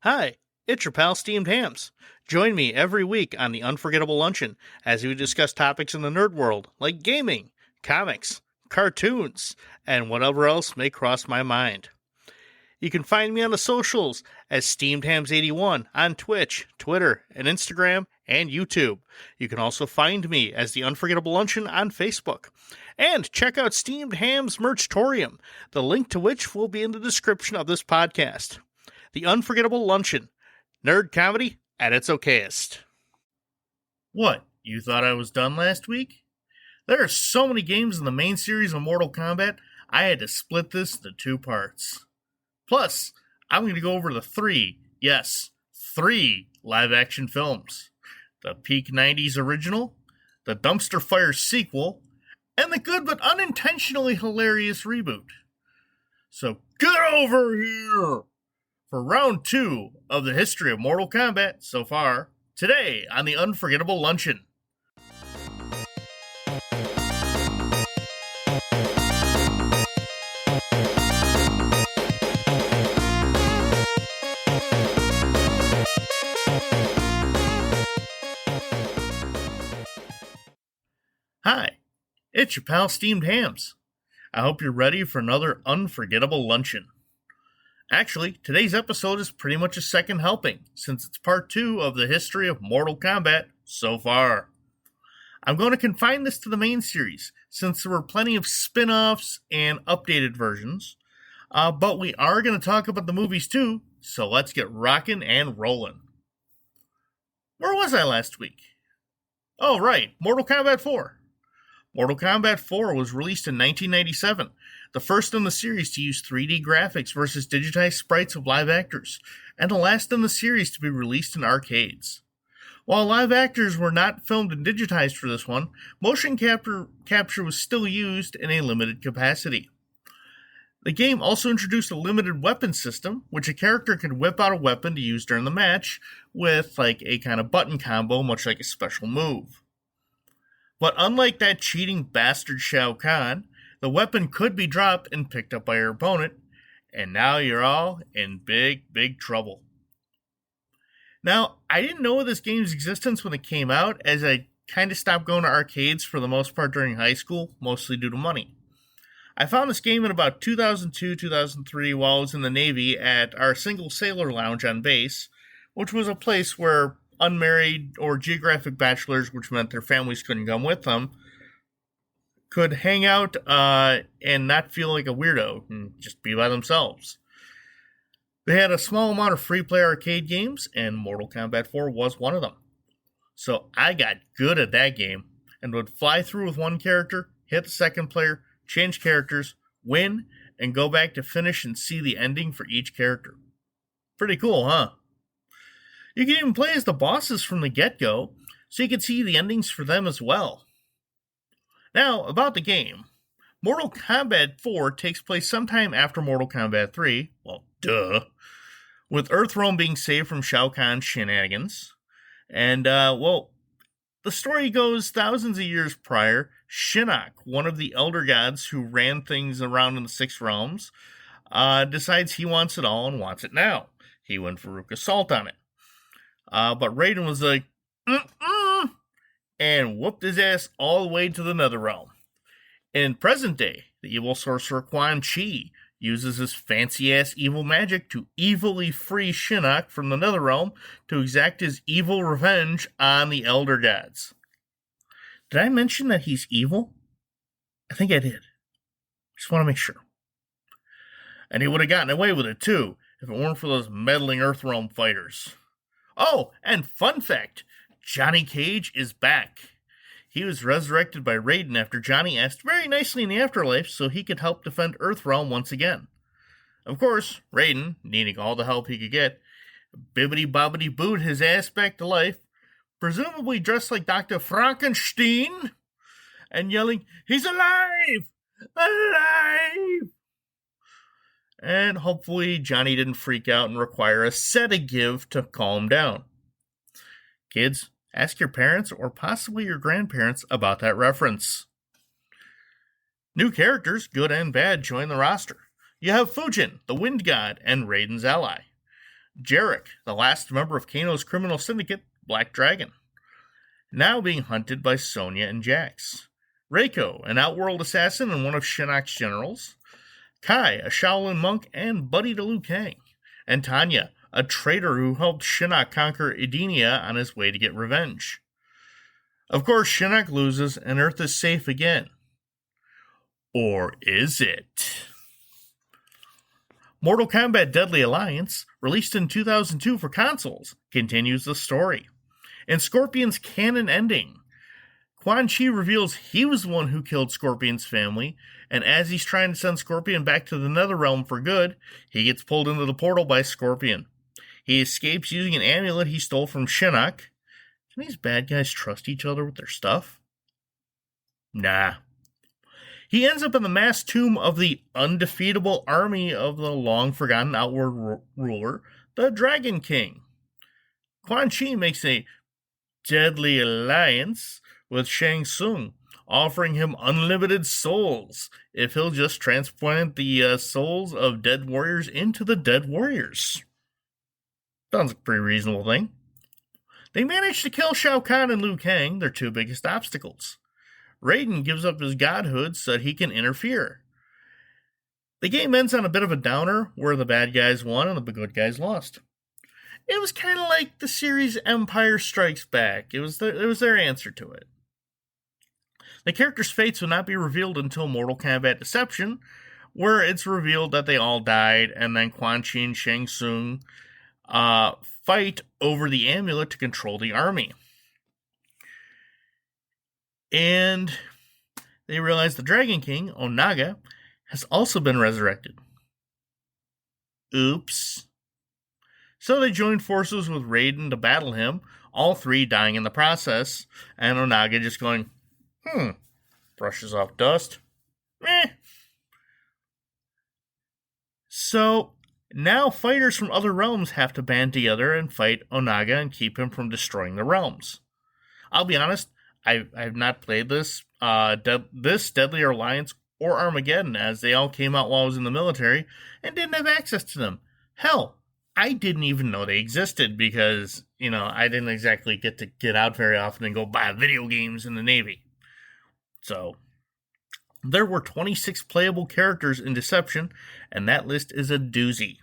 Hi, it's your pal Steamed Hams. Join me every week on the Unforgettable Luncheon as we discuss topics in the nerd world like gaming, comics, cartoons, and whatever else may cross my mind. You can find me on the socials as SteamedHams81 on Twitch, Twitter, and Instagram, and YouTube. You can also find me as the Unforgettable Luncheon on Facebook. And check out Steamed Hams Merchtorium, the link to which will be in the description of this podcast. The Unforgettable Luncheon, nerd comedy at its okayest. What, you thought I was done last week? There are so many games in the main series of Mortal Kombat, I had to split this into two parts. Plus, I'm going to go over the three live-action films. The peak 90s original, the dumpster fire sequel, and the good but unintentionally hilarious reboot. So get over here for round 2 of the history of Mortal Kombat so far, today on the Unforgettable Luncheon. Hi, it's your pal Steamed Hams. I hope you're ready for another unforgettable luncheon. Actually, today's episode is pretty much a second helping, since it's part 2 of the history of Mortal Kombat so far. I'm going to confine this to the main series, since there were plenty of spin-offs and updated versions, but we are going to talk about the movies too, so let's get rockin' and rollin'. Where was I last week? Oh right, Mortal Kombat 4. Mortal Kombat 4 was released in 1997, the first in the series to use 3D graphics versus digitized sprites of live actors, and the last in the series to be released in arcades. While live actors were not filmed and digitized for this one, motion capture was still used in a limited capacity. The game also introduced a limited weapon system, which a character could whip out a weapon to use during the match, with like a kind of button combo, much like a special move. But unlike that cheating bastard Shao Kahn, the weapon could be dropped and picked up by your opponent, and now you're all in big, big trouble. Now, I didn't know of this game's existence when it came out, as I kind of stopped going to arcades for the most part during high school, mostly due to money. I found this game in about 2002-2003 while I was in the Navy at our Single Sailor Lounge on base, which was a place where unmarried or geographic bachelors, which meant their families couldn't come with them, could hang out and not feel like a weirdo and just be by themselves. They had a small amount of free-play arcade games, and Mortal Kombat 4 was one of them. So I got good at that game, and would fly through with one character, hit the second player, change characters, win, and go back to finish and see the ending for each character. Pretty cool, huh? You can even play as the bosses from the get-go, so you can see the endings for them as well. Now, about the game. Mortal Kombat 4 takes place sometime after Mortal Kombat 3, well, duh, with Earthrealm being saved from Shao Kahn's shenanigans. And, the story goes thousands of years prior. Shinnok, one of the Elder Gods who ran things around in the Six Realms, decides he wants it all and wants it now. He went Farouk Assault on it. But Raiden was like, and whooped his ass all the way to the Netherrealm. In present day, the evil sorcerer Quan Chi uses his fancy-ass evil magic to evilly free Shinnok from the Netherrealm to exact his evil revenge on the Elder Gods. Did I mention that he's evil? I think I did. Just want to make sure. And he would have gotten away with it, too, if it weren't for those meddling Earthrealm fighters. Oh, and fun fact, Johnny Cage is back. He was resurrected by Raiden after Johnny asked very nicely in the afterlife so he could help defend Earthrealm once again. Of course, Raiden, needing all the help he could get, bibbidi-bobbidi-booed his ass back to life, presumably dressed like Dr. Frankenstein, and yelling, "He's alive! Alive!" And hopefully Johnny didn't freak out and require a sedative to calm down. Kids, ask your parents or possibly your grandparents about that reference. New characters, good and bad, join the roster. You have Fujin, the Wind God and Raiden's ally. Jarek, the last member of Kano's criminal syndicate, Black Dragon, now being hunted by Sonya and Jax. Reiko, an outworld assassin and one of Shinnok's generals. Kai, a Shaolin monk and buddy to Liu Kang. And Tanya, a traitor who helped Shinnok conquer Edenia on his way to get revenge. Of course, Shinnok loses and Earth is safe again. Or is it? Mortal Kombat Deadly Alliance, released in 2002 for consoles, continues the story. In Scorpion's canon ending, Quan Chi reveals he was the one who killed Scorpion's family, and as he's trying to send Scorpion back to the Netherrealm for good, he gets pulled into the portal by Scorpion. He escapes using an amulet he stole from Shinnok. Can these bad guys trust each other with their stuff? Nah. He ends up in the mass tomb of the undefeatable army of the long-forgotten outward ruler, the Dragon King. Quan Chi makes a deadly alliance with Shang Tsung, offering him unlimited souls if he'll just transplant the souls of dead warriors into the dead warriors. Sounds like a pretty reasonable thing. They manage to kill Shao Kahn and Liu Kang, their two biggest obstacles. Raiden gives up his godhood so that he can interfere. The game ends on a bit of a downer, where the bad guys won and the good guys lost. It was kind of like the series Empire Strikes Back. It was their answer to it. The characters' fates would not be revealed until Mortal Kombat Deception, where it's revealed that they all died, and then Quan Chi and Shang Tsung fight over the amulet to control the army. And they realize the Dragon King, Onaga, has also been resurrected. Oops. So they join forces with Raiden to battle him, all three dying in the process, and Onaga just going, brushes off dust. So now fighters from other realms have to band together and fight Onaga and keep him from destroying the realms. I'll be honest, I've not played this Deadly Alliance or Armageddon, as they all came out while I was in the military and didn't have access to them. Hell, I didn't even know they existed because, I didn't exactly get to get out very often and go buy video games in the Navy. So, there were 26 playable characters in Deception, and that list is a doozy.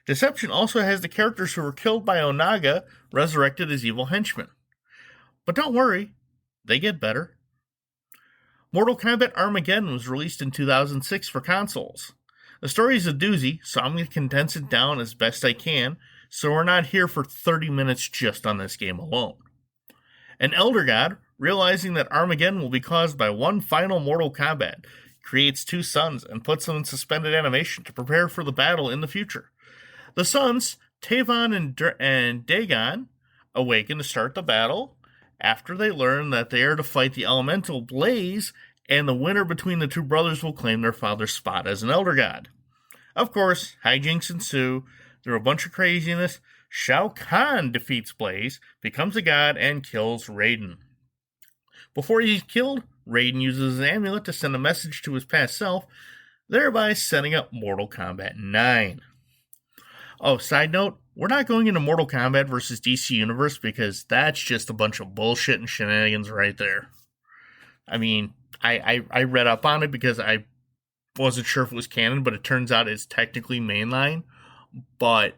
Deception also has the characters who were killed by Onaga resurrected as evil henchmen. But don't worry, they get better. Mortal Kombat Armageddon was released in 2006 for consoles. The story is a doozy, so I'm going to condense it down as best I can, so we're not here for 30 minutes just on this game alone. An Elder God, realizing that Armageddon will be caused by one final Mortal Kombat, creates two suns and puts them in suspended animation to prepare for the battle in the future. The suns, Tavon and Dagon, awaken to start the battle after they learn that they are to fight the elemental Blaze, and the winner between the two brothers will claim their father's spot as an Elder God. Of course, hijinks ensue. Through a bunch of craziness, Shao Kahn defeats Blaze, becomes a god, and kills Raiden. Before he's killed, Raiden uses an amulet to send a message to his past self, thereby setting up Mortal Kombat 9. Oh, side note, we're not going into Mortal Kombat versus DC Universe because that's just a bunch of bullshit and shenanigans right there. I mean, I read up on it because I wasn't sure if it was canon, but it turns out it's technically mainline. But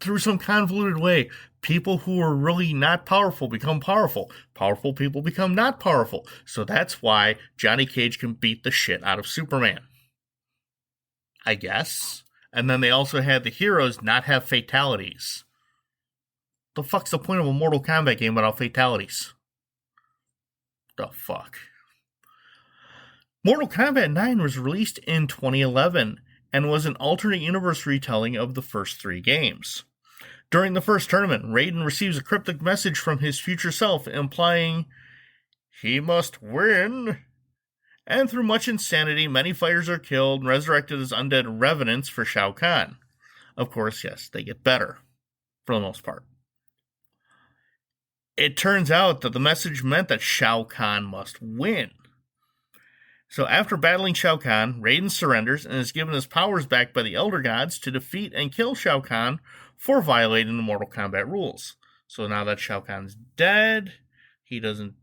through some convoluted way, people who are really not powerful become powerful. Powerful people become not powerful. So that's why Johnny Cage can beat the shit out of Superman, I guess. And then they also had the heroes not have fatalities. The fuck's the point of a Mortal Kombat game without fatalities? The fuck? Mortal Kombat 9 was released in 2011 and was an alternate universe retelling of the first three games. During the first tournament, Raiden receives a cryptic message from his future self implying he must win. And through much insanity, many fighters are killed and resurrected as undead revenants for Shao Kahn. Of course, yes, they get better, for the most part. It turns out that the message meant that Shao Kahn must win. So after battling Shao Kahn, Raiden surrenders and is given his powers back by the Elder Gods to defeat and kill Shao Kahn for violating the Mortal Kombat rules. So now that Shao Kahn's dead, he doesn't,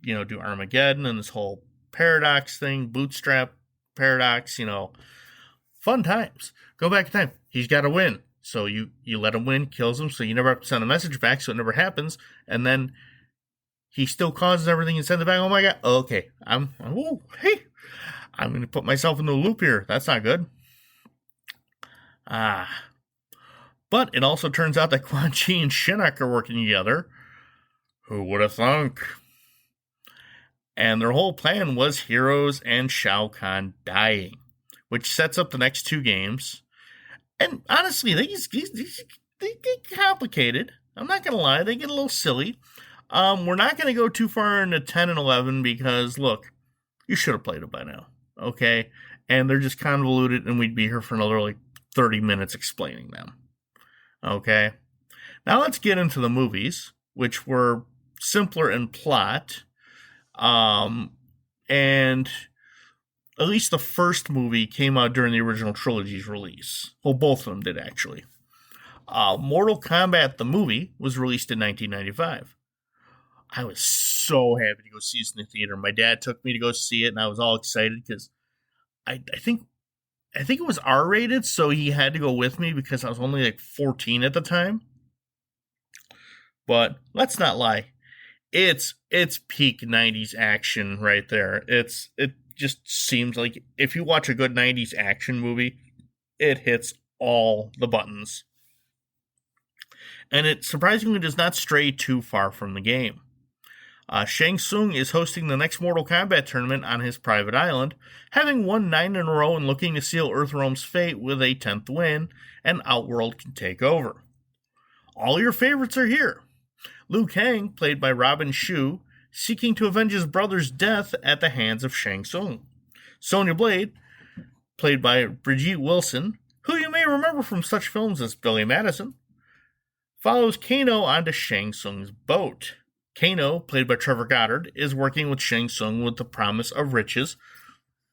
do Armageddon and this whole paradox thing, bootstrap paradox, fun times. Go back in time. He's got to win. So you let him win, kills him, so you never have to send a message back, so it never happens. And then he still causes everything and sends it back. Oh my god. Okay. I'm going to put myself in the loop here. That's not good. But it also turns out that Quan Chi and Shinnok are working together. Who would have thunk? And their whole plan was Heroes and Shao Kahn dying, which sets up the next two games. And honestly, they get complicated. I'm not going to lie. They get a little silly. We're not going to go too far into 10 and 11 because, look, you should have played it by now. Okay? And they're just convoluted, and we'd be here for another, 30 minutes explaining them. Okay? Now let's get into the movies, which were simpler in plot. And at least the first movie came out during the original trilogy's release. Well, both of them did, actually. Mortal Kombat, the movie, was released in 1995. I was so happy to go see this in the theater. My dad took me to go see it, and I was all excited because I think it was R-rated, so he had to go with me because I was only 14 at the time. But let's not lie. It's peak 90s action right there. It just seems like if you watch a good 90s action movie, it hits all the buttons. And it surprisingly does not stray too far from the game. Shang Tsung is hosting the next Mortal Kombat tournament on his private island, having won 9 in a row and looking to seal Earthrealm's fate with a 10th win, and Outworld can take over. All your favorites are here. Liu Kang, played by Robin Shou, seeking to avenge his brother's death at the hands of Shang Tsung. Sonya Blade, played by Brigitte Wilson, who you may remember from such films as Billy Madison, follows Kano onto Shang Tsung's boat. Kano, played by Trevor Goddard, is working with Shang Tsung with the promise of riches.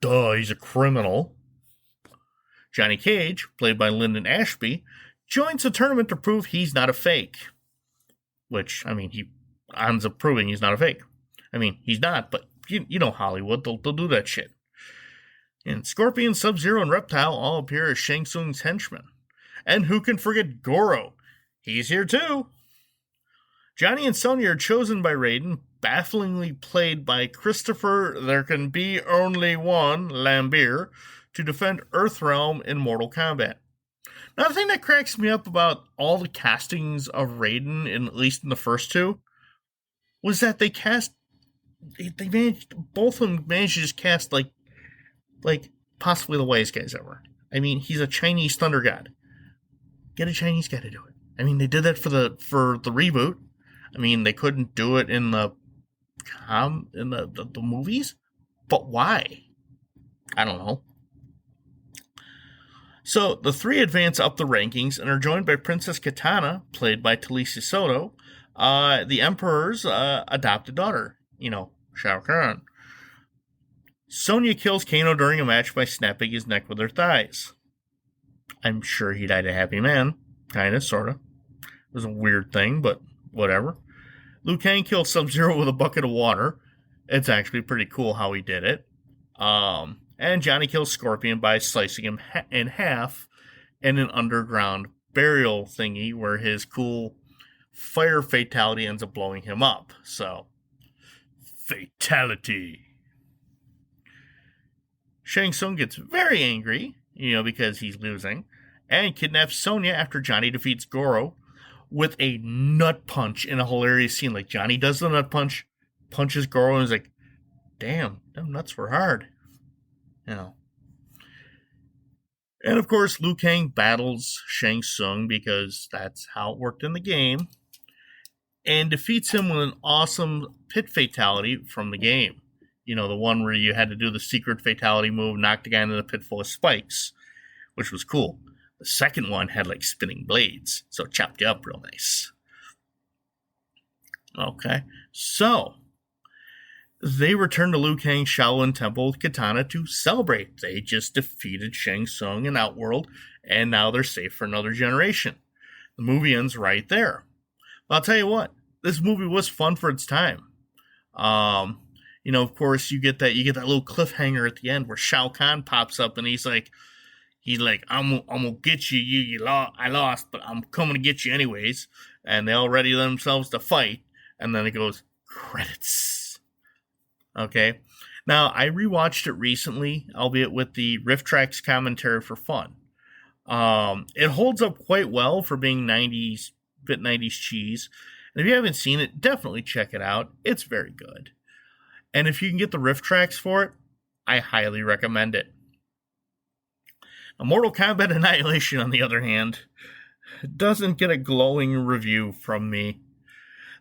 Duh, he's a criminal. Johnny Cage, played by Lyndon Ashby, joins the tournament to prove he's not a fake. Which, he ends up proving he's not a fake. He's not, but you know Hollywood, they'll do that shit. And Scorpion, Sub-Zero, and Reptile all appear as Shang Tsung's henchmen. And who can forget Goro? He's here too. Johnny and Sonya are chosen by Raiden, bafflingly played by Christopher There Can Be Only One Lambert, to defend Earthrealm in Mortal Kombat. Now, the thing that cracks me up about all the castings of Raiden, at least in the first two, was that they managed, both of them managed to just cast like possibly the wisest guys ever. He's a Chinese thunder god. Get a Chinese guy to do it. They did that for the reboot. They couldn't do it in the movies, but why? I don't know. So the three advance up the rankings and are joined by Princess Kitana, played by Talisa Soto, the Emperor's adopted daughter, Shao Kahn. Sonya kills Kano during a match by snapping his neck with her thighs. I'm sure he died a happy man. Kinda, sorta. It was a weird thing, but whatever. Liu Kang kills Sub-Zero with a bucket of water. It's actually pretty cool how he did it. And Johnny kills Scorpion by slicing him in half in an underground burial thingy where his cool fire fatality ends up blowing him up. So, fatality. Shang Tsung gets very angry, because he's losing, and kidnaps Sonya after Johnny defeats Goro with a nut punch in a hilarious scene. Like, Johnny does the nut punch, punches Goro, and is like, damn, them nuts were hard. And of course, Liu Kang battles Shang Tsung because that's how it worked in the game, and defeats him with an awesome pit fatality from the game. The one where you had to do the secret fatality move, knock the guy into the pit full of spikes, which was cool. The second one had spinning blades, so it chopped you up real nice. Okay, so They return to Liu Kang's Shaolin Temple with Katana to celebrate. They just defeated Shang Tsung in Outworld, and now they're safe for another generation. The movie ends right there. But I'll tell you what, this movie was fun for its time. Of course, you get that little cliffhanger at the end where Shao Kahn pops up and he's like, I'm gonna get you. I lost, but I'm coming to get you anyways. And they all ready themselves to fight. And then it goes credits. Okay. Now I rewatched it recently, albeit with the Riff Tracks commentary for fun. It holds up quite well for being 90s cheese. And if you haven't seen it, definitely check it out. It's very good. And if you can get the Riff Tracks for it, I highly recommend it. Now, Mortal Kombat Annihilation, on the other hand, doesn't get a glowing review from me.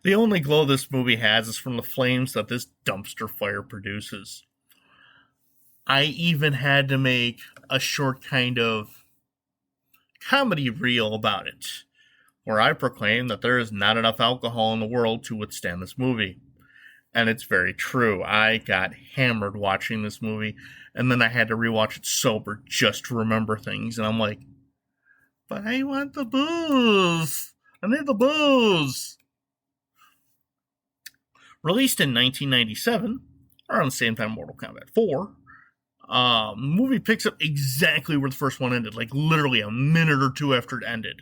The only glow this movie has is from the flames that this dumpster fire produces. I even had to make a short kind of comedy reel about it, where I proclaim that there is not enough alcohol in the world to withstand this movie. And it's very true. I got hammered watching this movie, and then I had to rewatch it sober just to remember things. And I'm like, but I want the booze. I need the booze. Released in 1997, around the same time Mortal Kombat 4, the movie picks up exactly where the first one ended, like literally a minute or two after it ended.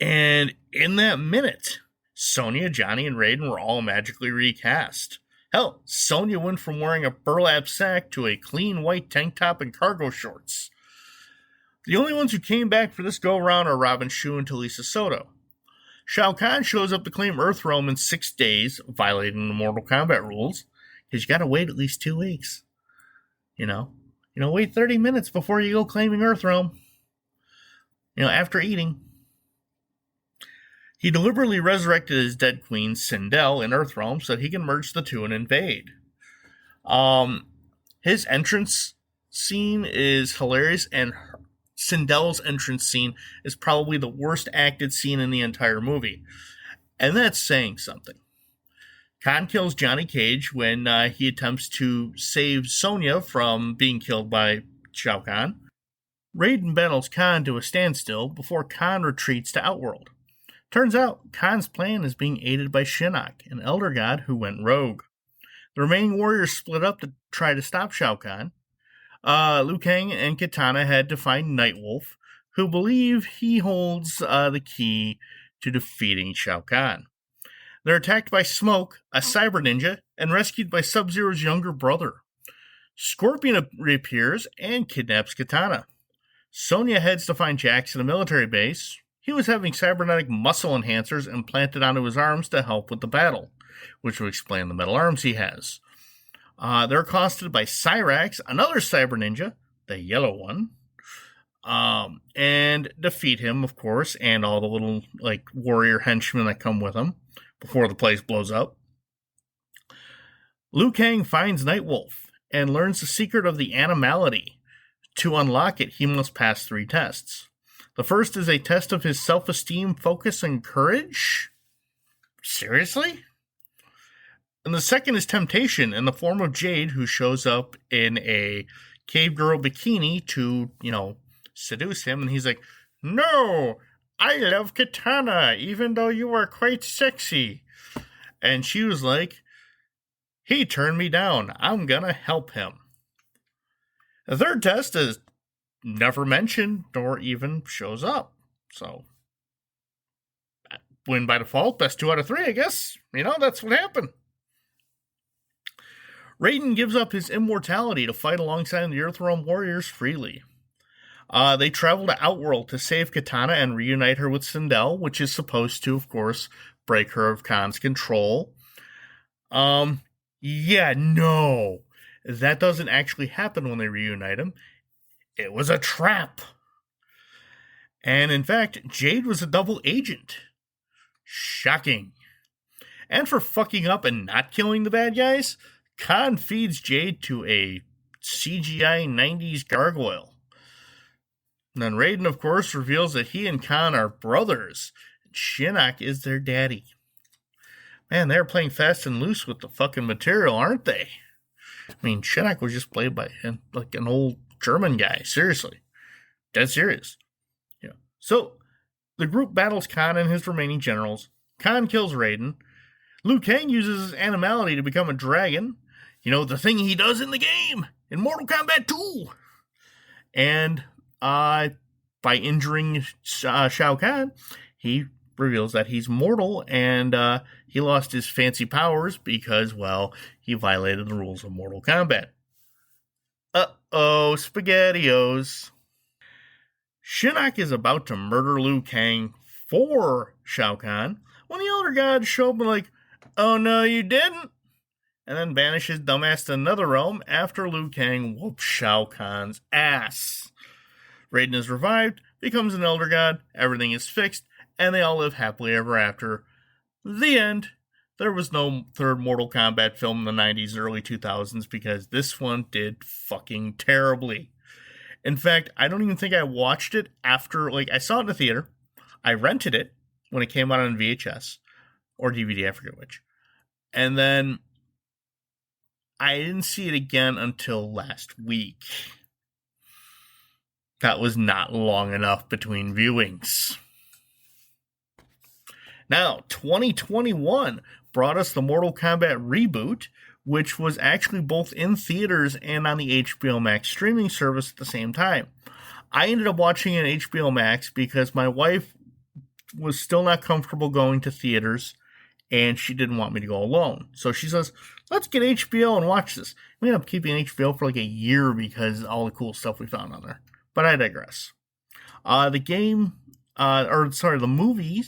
And in that minute, Sonya, Johnny, and Raiden were all magically recast. Hell, Sonya went from wearing a burlap sack to a clean white tank top and cargo shorts. The only ones who came back for this go-around are Robin Shou and Talisa Soto. Shao Kahn shows up to claim Earthrealm in 6 days, violating the Mortal Kombat rules, because you gotta wait at least 2 weeks. Wait 30 minutes before you go claiming Earthrealm. After eating. He deliberately resurrected his dead queen, Sindel, in Earthrealm so that he can merge the two and invade. His entrance scene is hilarious, and Sindel's entrance scene is probably the worst acted scene in the entire movie. And that's saying something. Khan kills Johnny Cage when he attempts to save Sonya from being killed by Shao Kahn. Raiden battles Khan to a standstill before Khan retreats to Outworld. Turns out, Khan's plan is being aided by Shinnok, an elder god who went rogue. The remaining warriors split up to try to stop Shao Kahn. Liu Kang and Katana had to find Nightwolf, who believe he holds the key to defeating Shao Kahn. They're attacked by Smoke, a cyber ninja, and rescued by Sub-Zero's younger brother. Scorpion reappears and kidnaps Katana. Sonya heads to find Jax in a military base. He was having cybernetic muscle enhancers implanted onto his arms to help with the battle, which would explain the metal arms he has. They're accosted by Cyrax, another cyber ninja, the yellow one, and defeat him, of course, and all the little warrior henchmen that come with him before the place blows up. Liu Kang finds Nightwolf and learns the secret of the animality. To unlock it, he must pass 3 tests. The first is a test of his self-esteem, focus, and courage. Seriously? And the second is temptation in the form of Jade, who shows up in a cave girl bikini to, seduce him. And he's like, "No, I love Katana, even though you are quite sexy." And she was like, "He turned me down. I'm gonna help him." The third test is never mentioned nor even shows up. So, win by default, best 2 out of 3, I guess. That's what happened. Raiden gives up his immortality to fight alongside the Earthrealm warriors freely. They travel to Outworld to save Katana and reunite her with Sindel, which is supposed to, of course, break her of Khan's control. That doesn't actually happen when they reunite him. It was a trap. And in fact, Jade was a double agent. Shocking. And for fucking up and not killing the bad guys, Khan feeds Jade to a CGI 90s gargoyle. And then Raiden, of course, reveals that he and Khan are brothers. Shinnok is their daddy. Man, they're playing fast and loose with the fucking material, aren't they? I mean, Shinnok was just played by like an old German guy. Seriously. Dead serious. Yeah. So, the group battles Khan and his remaining generals. Khan kills Raiden. Liu Kang uses his animality to become a dragon. You know, the thing he does in the game, in Mortal Kombat 2. And by injuring Shao Kahn, he reveals that he's mortal and he lost his fancy powers because, well, he violated the rules of Mortal Kombat. Uh-oh, SpaghettiOs. Shinnok is about to murder Liu Kang for Shao Kahn when the Elder Gods show up and like, oh no, you didn't, and then banish his dumbass to another realm after Liu Kang whoops Shao Kahn's ass. Raiden is revived, becomes an Elder God, everything is fixed, and they all live happily ever after. The end. There was no third Mortal Kombat film in the 90s and early 2000s because this one did fucking terribly. In fact, I don't even think I watched it after, like, I saw it in the theater. I rented it when it came out on VHS or DVD, I forget which. And then I didn't see it again until last week. That was not long enough between viewings. Now, 2021 brought us the Mortal Kombat reboot, which was actually both in theaters and on the HBO Max streaming service at the same time. I ended up watching it on HBO Max because my wife was still not comfortable going to theaters, and she didn't want me to go alone. So she says, let's get HBO and watch this. We ended up keeping HBO for like a year because of all the cool stuff we found on there. But I digress. The movie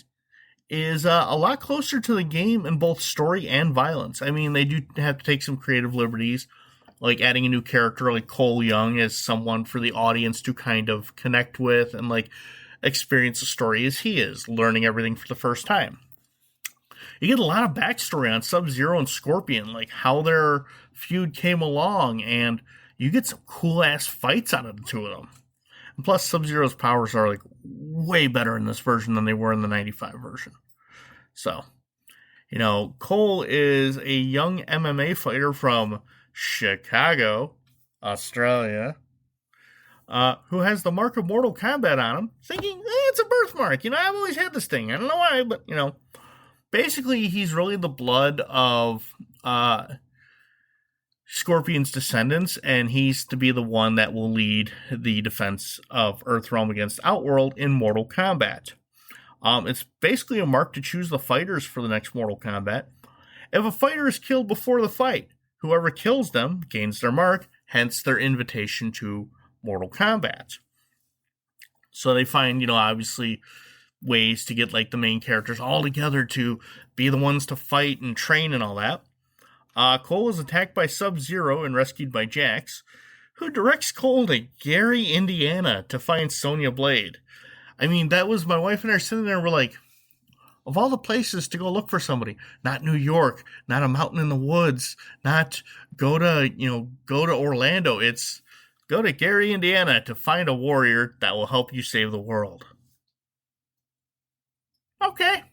is a lot closer to the game in both story and violence. I mean, they do have to take some creative liberties, like adding a new character like Cole Young as someone for the audience to kind of connect with and like experience the story as he is, learning everything for the first time. You get a lot of backstory on Sub-Zero and Scorpion, like how their feud came along, and you get some cool-ass fights out of the two of them. And plus, Sub-Zero's powers are like way better in this version than they were in the 95 version. So, you know, Cole is a young MMA fighter from Chicago, Australia, who has the mark of Mortal Kombat on him, thinking, it's a birthmark. You know, I've always had this thing. I don't know why, but, you know, basically he's really the blood of Scorpion's descendants, and he's to be the one that will lead the defense of Earthrealm against Outworld in Mortal Kombat. It's basically a mark to choose the fighters for the next Mortal Kombat. If a fighter is killed before the fight, whoever kills them gains their mark, hence their invitation to Mortal Kombat. So they find, you know, obviously ways to get like the main characters all together to be the ones to fight and train and all that. Cole is attacked by Sub-Zero and rescued by Jax, who directs Cole to Gary, Indiana to find Sonya Blade. I mean, that was my wife and I are sitting there, we're like, of all the places to go look for somebody, not New York, not a mountain in the woods, not go to Orlando, it's go to Gary, Indiana to find a warrior that will help you save the world. Okay.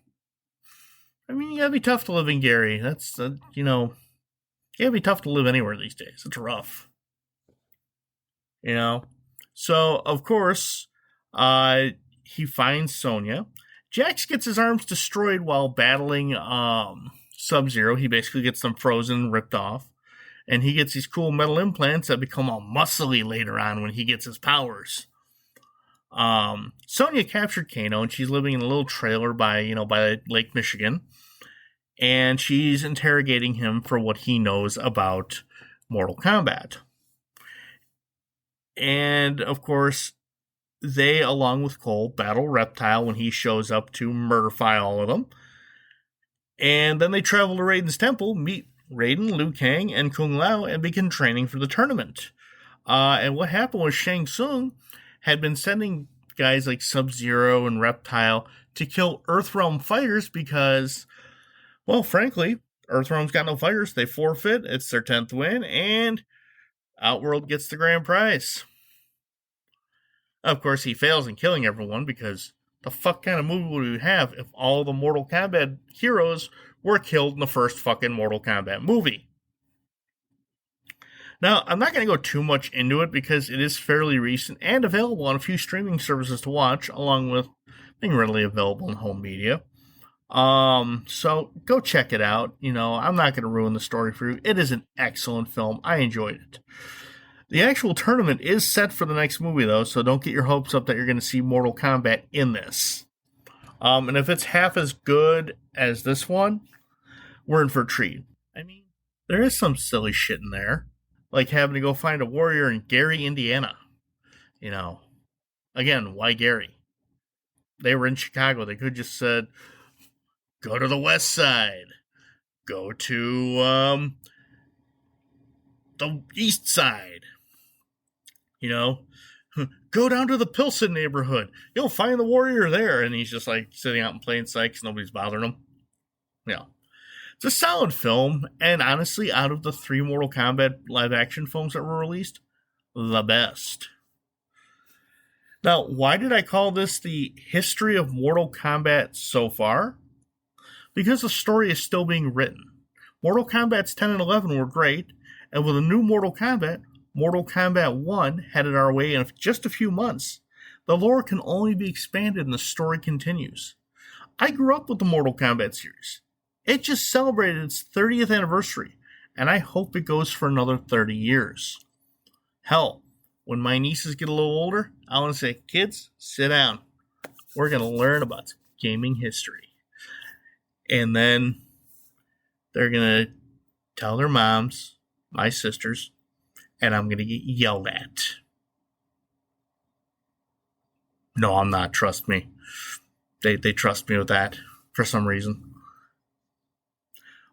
I mean, you gotta be tough to live in Gary. That's, you gotta be tough to live anywhere these days. It's rough. You know? So, of course, he finds Sonya. Jax gets his arms destroyed while battling Sub-Zero. He basically gets them frozen, ripped off. And he gets these cool metal implants that become all muscly later on when he gets his powers. Sonya captured Kano, and she's living in a little trailer by Lake Michigan. And she's interrogating him for what he knows about Mortal Kombat. And, of course, they, along with Cole, battle Reptile when he shows up to murderfy all of them. And then they travel to Raiden's temple, meet Raiden, Liu Kang, and Kung Lao, and begin training for the tournament. And what happened was Shang Tsung had been sending guys like Sub-Zero and Reptile to kill Earthrealm fighters because, well, frankly, Earthrealm's got no fighters. They forfeit. It's their 10th win, and Outworld gets the grand prize. Of course, he fails in killing everyone because the fuck kind of movie would we have if all the Mortal Kombat heroes were killed in the first fucking Mortal Kombat movie? Now, I'm not going to go too much into it because it is fairly recent and available on a few streaming services to watch, along with being readily available in home media. So go check it out. I'm not going to ruin the story for you. It is an excellent film. I enjoyed it. The actual tournament is set for the next movie, though, so don't get your hopes up that you're going to see Mortal Kombat in this. And if it's half as good as this one, we're in for a treat. I mean, there is some silly shit in there, like having to go find a warrior in Gary, Indiana. Again, why Gary? They were in Chicago. They could just said, go to the west side. Go to the east side. Go down to the Pilsen neighborhood. You'll find the warrior there. And he's just like sitting out in plain sight because nobody's bothering him. It's a solid film. And honestly, out of the 3 Mortal Kombat live action films that were released, the best. Now, why did I call this the history of Mortal Kombat so far? Because the story is still being written. Mortal Kombat's 10 and 11 were great, and with a new Mortal Kombat 1 headed our way in just a few months, the lore can only be expanded and the story continues. I grew up with the Mortal Kombat series. It just celebrated its 30th anniversary, and I hope it goes for another 30 years. Hell, when my nieces get a little older, I want to say, kids, sit down. We're going to learn about gaming history. And then they're going to tell their moms, my sisters, and I'm going to get yelled at. No, I'm not. Trust me. They trust me with that for some reason.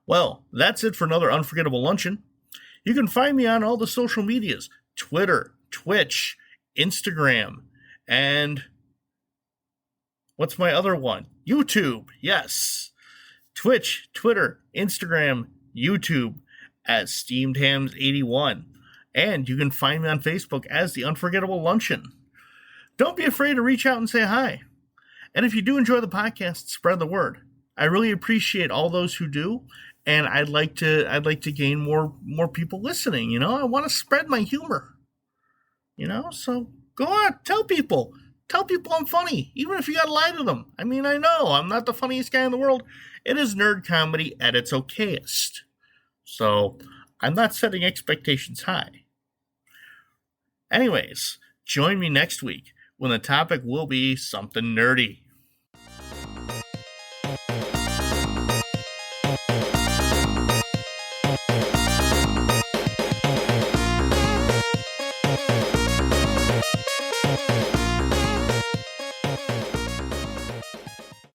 Well, that's it for another Unforgettable Luncheon. You can find me on all the social medias, Twitter, Twitch, Instagram, and what's my other one? YouTube, yes. Twitch, Twitter, Instagram, YouTube as SteamedHams81. And you can find me on Facebook as The Unforgettable Luncheon. Don't be afraid to reach out and say hi. And if you do enjoy the podcast, spread the word. I really appreciate all those who do, and I'd like to gain more people listening. I want to spread my humor. So go on, tell people I'm funny, even if you gotta lie to them. I mean, I know I'm not the funniest guy in the world. It is nerd comedy at its okayest. So I'm not setting expectations high. Anyways, join me next week when the topic will be something nerdy.